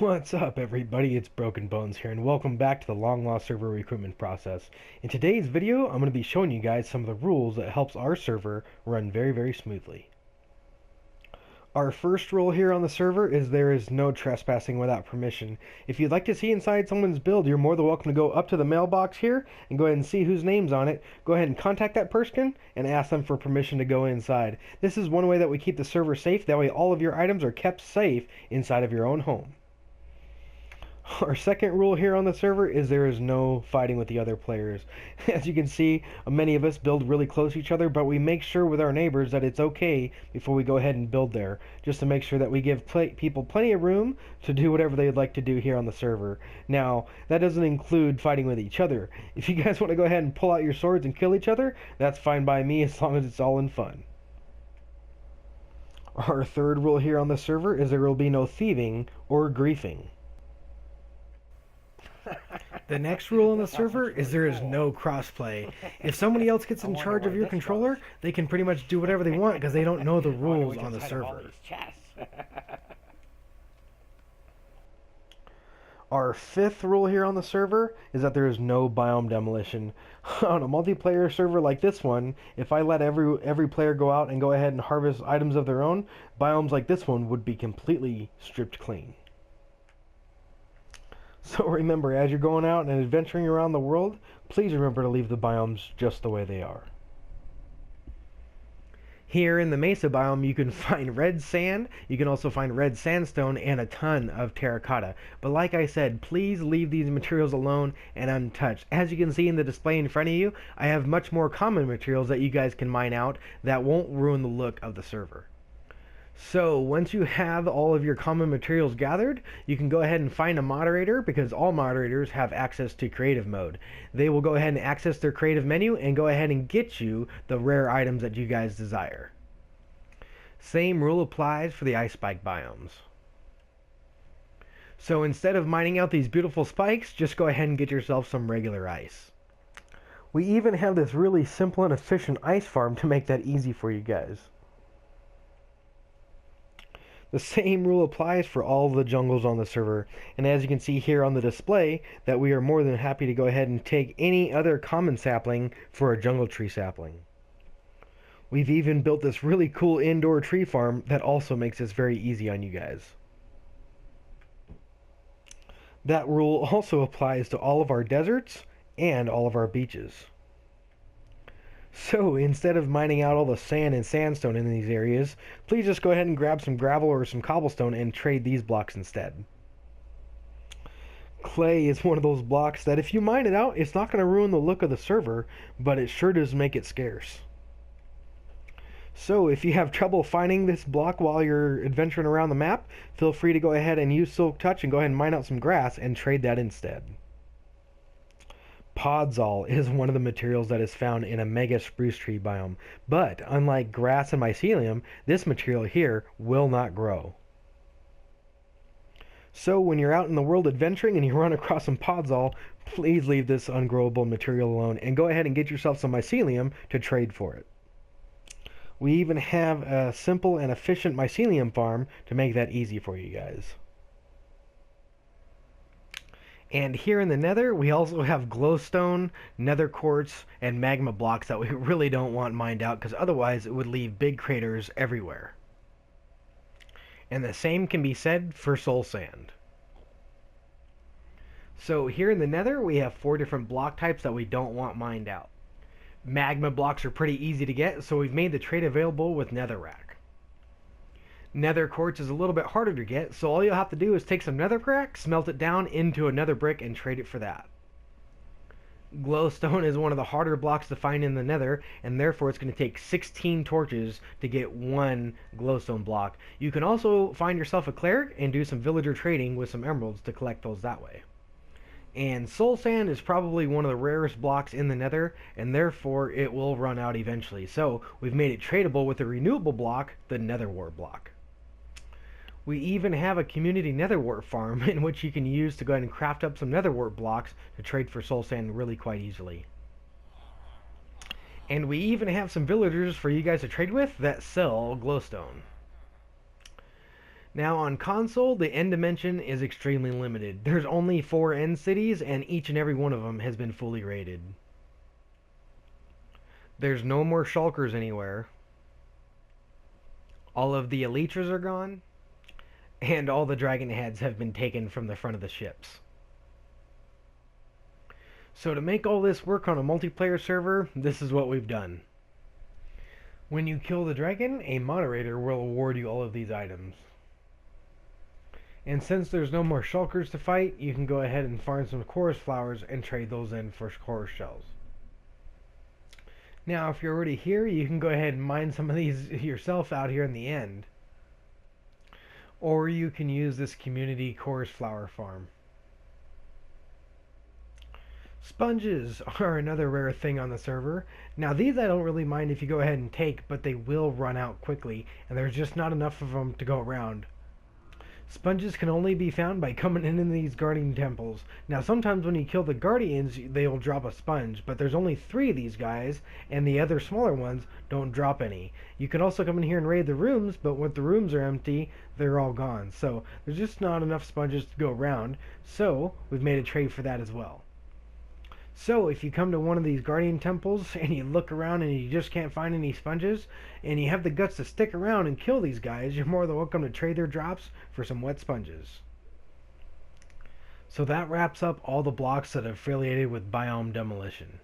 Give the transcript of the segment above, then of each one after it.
What's up everybody, it's Broken Bones here and welcome back to the long lost server recruitment process. In today's video I'm going to be showing you guys some of the rules that helps our server run very smoothly. Our first rule here on the server is there is no trespassing without permission. If you'd like to see inside someone's build, you're more than welcome to go up to the mailbox here and go ahead and see whose name's on it. Go ahead and contact that person and ask them for permission to go inside. This is one way that we keep the server safe, that way all of your items are kept safe inside of your own home. Our second rule here on the server is there is no fighting with the other players. As you can see, many of us build really close to each other, but we make sure with our neighbors that it's okay before we go ahead and build there, just to make sure that we give people plenty of room to do whatever they'd like to do here on the server. Now, that doesn't include fighting with each other. If you guys want to go ahead and pull out your swords and kill each other, that's fine by me as long as it's all in fun. Our third rule here on the server is there will be no thieving or griefing. The next rule on the server is there is no crossplay. If somebody else gets in charge of your controller, they can pretty much do whatever they want because they don't know the rules on the server. Our fifth rule here on the server is that there is no biome demolition. On a multiplayer server like this one, if I let every player go out and go ahead and harvest items of their own, biomes like this one would be completely stripped clean. So remember, as you're going out and adventuring around the world, please remember to leave the biomes just the way they are. Here in the Mesa Biome, you can find red sand, you can also find red sandstone, and a ton of terracotta. But like I said, please leave these materials alone and untouched. As you can see in the display in front of you, I have much more common materials that you guys can mine out that won't ruin the look of the server. So once you have all of your common materials gathered, you can go ahead and find a moderator, because all moderators have access to creative mode. They will go ahead and access their creative menu and go ahead and get you the rare items that you guys desire. Same rule applies for the ice spike biomes. So instead of mining out these beautiful spikes, just go ahead and get yourself some regular ice. We even have this really simple and efficient ice farm to make that easy for you guys. The same rule applies for all of the jungles on the server, and as you can see here on the display, that we are more than happy to go ahead and take any other common sapling for a jungle tree sapling. We've even built this really cool indoor tree farm that also makes this very easy on you guys. That rule also applies to all of our deserts and all of our beaches. So instead of mining out all the sand and sandstone in these areas, please just go ahead and grab some gravel or some cobblestone and trade these blocks instead. Clay is one of those blocks that if you mine it out, it's not going to ruin the look of the server, but it sure does make it scarce. So if you have trouble finding this block while you're adventuring around the map, feel free to go ahead and use Silk Touch and go ahead and mine out some grass and trade that instead. Podzol is one of the materials that is found in a mega spruce tree biome, but unlike grass and mycelium, this material here will not grow. So when you're out in the world adventuring and you run across some podzol, please leave this ungrowable material alone and go ahead and get yourself some mycelium to trade for it. We even have a simple and efficient mycelium farm to make that easy for you guys. And here in the nether, we also have glowstone, nether quartz, and magma blocks that we really don't want mined out, because otherwise it would leave big craters everywhere. And the same can be said for soul sand. So here in the nether, we have 4 different block types that we don't want mined out. Magma blocks are pretty easy to get, so we've made the trade available with netherrack. Nether quartz is a little bit harder to get, so all you'll have to do is take some netherrack, smelt it down into a nether brick, and trade it for that. Glowstone is one of the harder blocks to find in the nether, and therefore it's going to take 16 torches to get 1 glowstone block. You can also find yourself a cleric and do some villager trading with some emeralds to collect those that way. And soul sand is probably one of the rarest blocks in the nether, and therefore it will run out eventually. So we've made it tradable with a renewable block, the nether wart block. We even have a community netherwort farm in which you can use to go ahead and craft up some netherwort blocks to trade for soul sand really quite easily. And we even have some villagers for you guys to trade with that sell glowstone. Now on console, the end dimension is extremely limited. There's only 4 end cities, and each and every one of them has been fully raided. There's no more shulkers anywhere. All of the elytras are gone, and all the dragon heads have been taken from the front of the ships. So to make all this work on a multiplayer server, this is what we've done. When you kill the dragon, a moderator will award you all of these items. And since there's no more shulkers to fight, you can go ahead and farm some chorus flowers and trade those in for chorus shells. Now, if you're already here, you can go ahead and mine some of these yourself out here in the end. Or you can use this community chorus flower farm. Sponges are another rare thing on the server. Now these I don't really mind if you go ahead and take, but they will run out quickly, and there's just not enough of them to go around. Sponges can only be found by coming in these guardian temples. Now sometimes when you kill the guardians, they'll drop a sponge, but there's only 3 of these guys, and the other smaller ones don't drop any. You can also come in here and raid the rooms, but when the rooms are empty, they're all gone. So there's just not enough sponges to go around, so we've made a trade for that as well. So if you come to one of these guardian temples and you look around and you just can't find any sponges, and you have the guts to stick around and kill these guys, you're more than welcome to trade their drops for some wet sponges. So that wraps up all the blocks that are affiliated with Biome Demolition.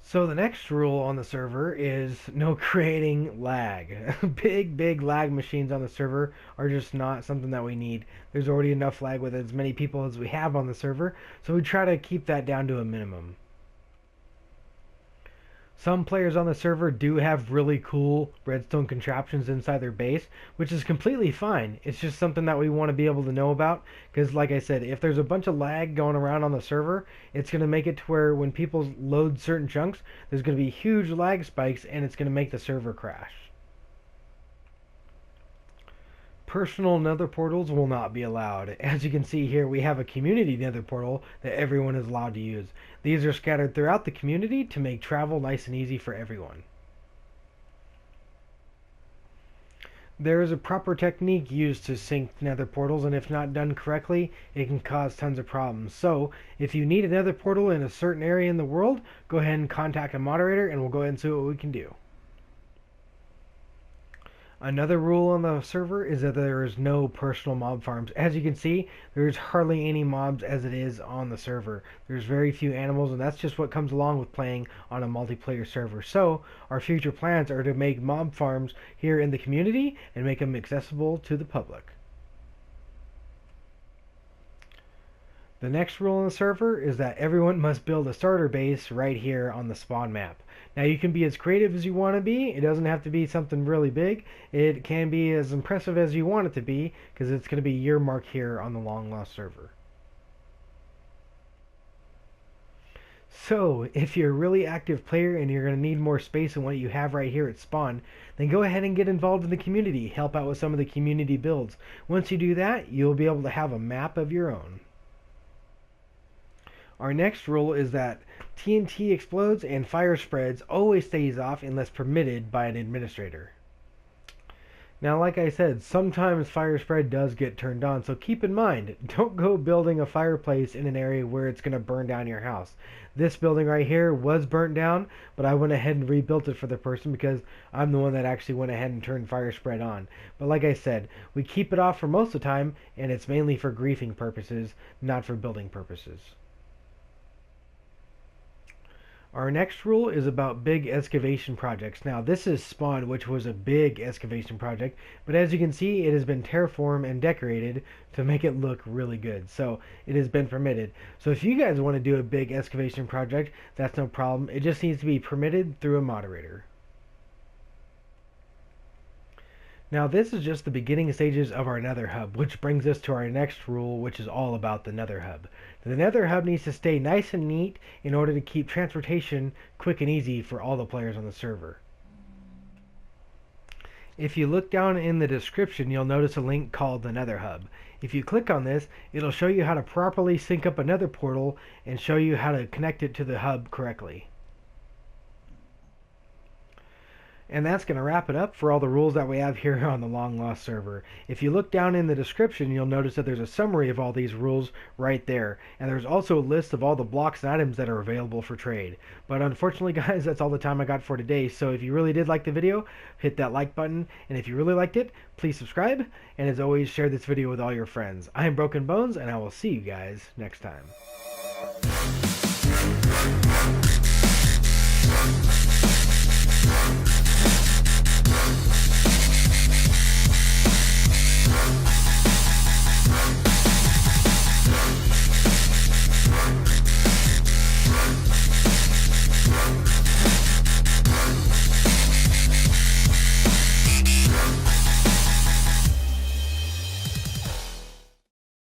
So the next rule on the server is no creating lag. Big lag machines on the server are just not something that we need. There's already enough lag with as many people as we have on the server, so we try to keep that down to a minimum. Some players on the server do have really cool redstone contraptions inside their base, which is completely fine. It's just something that we want to be able to know about, because like I said, if there's a bunch of lag going around on the server, it's going to make it to where when people load certain chunks, there's going to be huge lag spikes, and it's going to make the server crash. Personal nether portals will not be allowed. As you can see here, we have a community nether portal that everyone is allowed to use. These are scattered throughout the community to make travel nice and easy for everyone. There is a proper technique used to sync nether portals, and if not done correctly, it can cause tons of problems. So, if you need a nether portal in a certain area in the world, go ahead and contact a moderator and we'll go ahead and see what we can do. Another rule on the server is that there is no personal mob farms. As you can see, there's hardly any mobs as it is on the server. There's very few animals, and that's just what comes along with playing on a multiplayer server. So, our future plans are to make mob farms here in the community and make them accessible to the public. The next rule on the server is that everyone must build a starter base right here on the spawn map. Now you can be as creative as you want to be. It doesn't have to be something really big. It can be as impressive as you want it to be, because it's going to be your mark here on the long lost server. So, if you're a really active player and you're going to need more space than what you have right here at spawn, then go ahead and get involved in the community. Help out with some of the community builds. Once you do that, you'll be able to have a map of your own. Our next rule is that TNT explodes and fire spreads always stays off unless permitted by an administrator. Now, like I said, sometimes fire spread does get turned on, so keep in mind, don't go building a fireplace in an area where it's going to burn down your house. This building right here was burnt down, but I went ahead and rebuilt it for the person because I'm the one that actually went ahead and turned fire spread on. But like I said, we keep it off for most of the time, and it's mainly for griefing purposes, not for building purposes. Our next rule is about big excavation projects. Now this is Spawn, which was a big excavation project, but as you can see, it has been terraformed and decorated to make it look really good. So it has been permitted. So if you guys want to do a big excavation project, that's no problem. It just needs to be permitted through a moderator. Now this is just the beginning stages of our Nether Hub, which brings us to our next rule, which is all about the Nether Hub. The Nether Hub needs to stay nice and neat in order to keep transportation quick and easy for all the players on the server. If you look down in the description, you'll notice a link called the Nether Hub. If you click on this, it'll show you how to properly sync up a Nether portal and show you how to connect it to the hub correctly. And that's going to wrap it up for all the rules that we have here on the Long Lost server. If you look down in the description, you'll notice that there's a summary of all these rules right there. And there's also a list of all the blocks and items that are available for trade. But unfortunately, guys, that's all the time I got for today. So if you really did like the video, hit that like button. And if you really liked it, please subscribe. And as always, share this video with all your friends. I am Broken Bones, and I will see you guys next time.